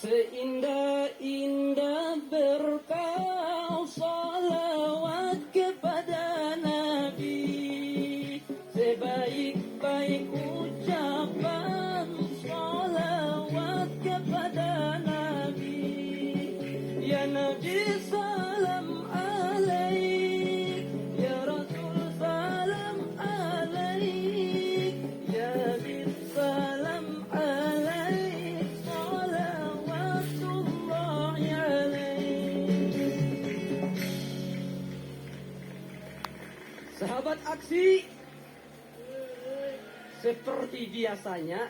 Seindah-indah berkau salawat kepada Nabi, sebaik-baik ucapan salawat kepada Nabi. Ya Nabi salam alaik, ya Rasul salam alaik, ya Nabi salam alaik, salawatullahi alaik. Sahabat aksi, seperti biasanya,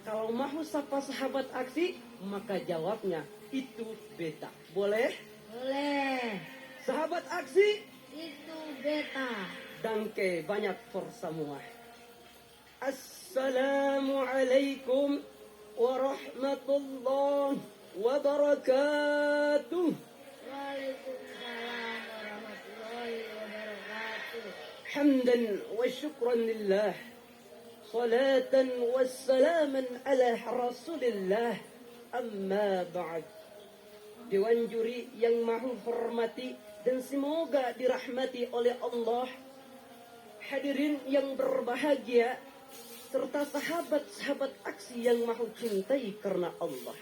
kalau mau sapa sahabat aksi, maka jawabnya itu beta. Boleh? Boleh. Sahabat aksi, Itu beta. danke banyak for semua. Assalamualaikum warahmatullahi wabarakatuh. Waalaikumsalam warahmatullahi wabarakatuh. Hamdan wa syukran lillah. Salatan wassalaman ala rasulillah. Amma ba'd. Dewan juri yang mahu hormati dan semoga dirahmati oleh Allah, hadirin yang berbahagia, serta sahabat-sahabat aksi yang mahu cintai karena Allah.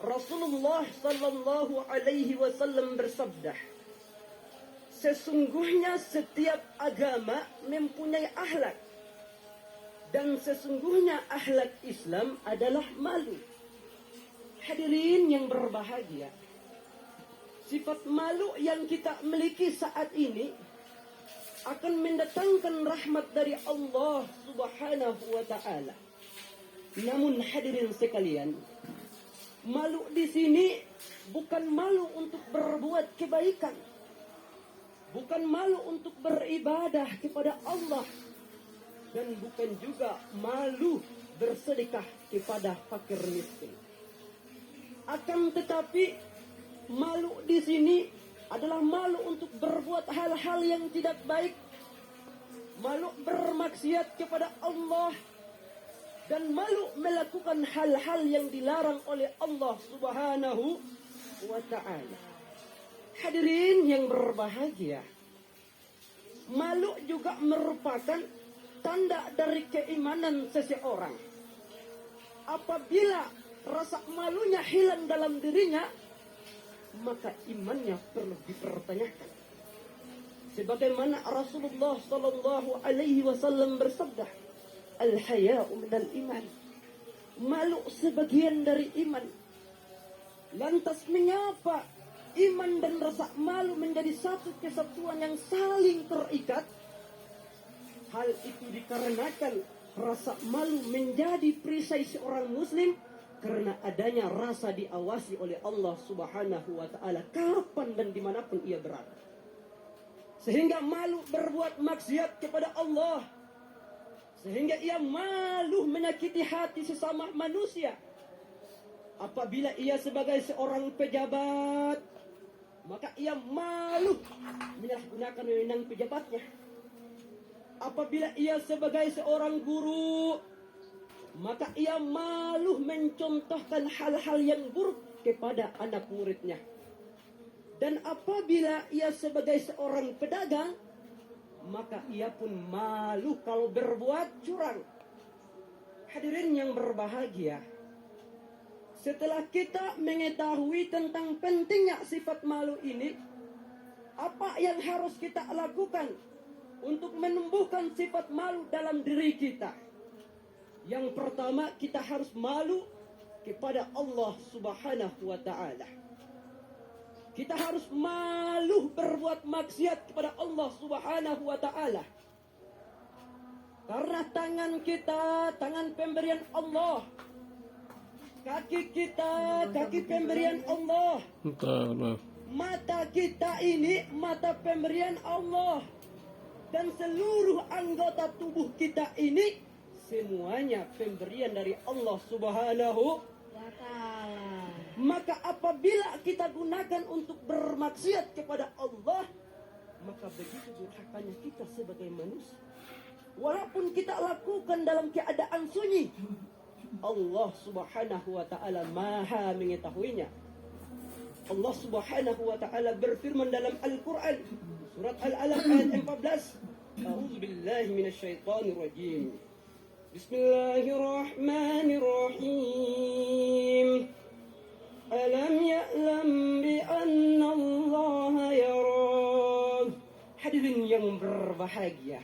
Rasulullah sallallahu alaihi wasallam bersabda, sesungguhnya setiap agama mempunyai akhlak, dan sesungguhnya akhlak Islam adalah malu. Hadirin yang berbahagia, sifat malu yang kita miliki saat ini akan mendatangkan rahmat dari Allah Subhanahu wa taala. Namun hadirin sekalian, malu di sini bukan malu untuk berbuat kebaikan, bukan malu untuk beribadah kepada Allah, dan bukan juga malu bersedekah kepada fakir miskin. Akan tetapi malu di sini adalah malu untuk berbuat hal-hal yang tidak baik, malu bermaksiat kepada Allah, dan malu melakukan hal-hal yang dilarang oleh Allah Subhanahu wa ta'ala. Hadirin yang berbahagia, malu juga merupakan tanda dari keimanan seseorang. Apabila rasa malunya hilang dalam dirinya, maka imannya perlu dipertanyakan. Sebagaimana Rasulullah sallallahu alaihi wasallam bersabda, al-haya'u minal iman. Malu sebagian dari iman. Lantas mengapa iman dan rasa malu menjadi satu kesatuan yang saling terikat? Hal itu dikarenakan rasa malu menjadi perisai seorang muslim karena adanya rasa diawasi oleh Allah Subhanahu wa ta'ala kapan dan dimanapun ia berada. Sehingga malu berbuat maksiat kepada Allah, sehingga ia malu menyakiti hati sesama manusia. Apabila ia sebagai seorang pejabat, maka ia malu menyalahgunakan wewenang pejabatnya. Apabila ia sebagai seorang guru, maka ia malu mencontohkan hal-hal yang buruk kepada anak muridnya. Dan apabila ia sebagai seorang pedagang, maka ia pun malu kalau berbuat curang. Hadirin yang berbahagia, setelah kita mengetahui tentang pentingnya sifat malu ini, apa yang harus kita lakukan untuk menumbuhkan sifat malu dalam diri kita? Yang pertama, kita harus malu kepada Allah Subhanahu wa ta'ala. Kita harus malu berbuat maksiat kepada Allah Subhanahu wa ta'ala. Karena tangan kita, tangan pemberian Allah. Kaki kita, kaki pemberian Allah. Mata kita ini, mata pemberian Allah. Dan seluruh anggota tubuh kita ini semuanya pemberian dari Allah Subhanahu wa ta'ala. Maka apabila kita gunakan untuk bermaksiat kepada Allah, maka begitu durhakanya kita sebagai manusia. Walaupun kita lakukan dalam keadaan sunyi, Allah subhanahu wa ta'ala maha mengetahuinya. Allah subhanahu wa ta'ala berfirman dalam Al-Quran, surat Al-Alaq ayat 14. A'udzu billahi minasyaitonir rajim. Bismillahirrahmanirrahim. Alam ya'lam bi anna Allah yarah. Hadirin yang berbahagia,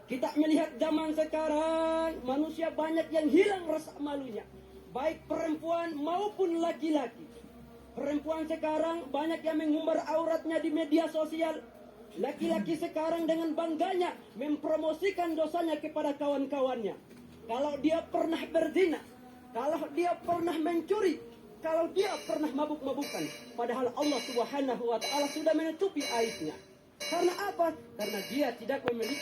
kita melihat zaman sekarang manusia banyak yang hilang rasa malunya, baik perempuan maupun laki-laki. Perempuan sekarang banyak yang mengumbar auratnya di media sosial. Laki-laki sekarang dengan bangganya mempromosikan dosanya kepada kawan-kawannya. Kalau dia pernah berzina, kalau dia pernah mencuri, kalau dia pernah mabuk-mabukan, padahal Allah subhanahu wa ta'ala sudah menutupi aibnya. Karena apa? Karena dia tidak memiliki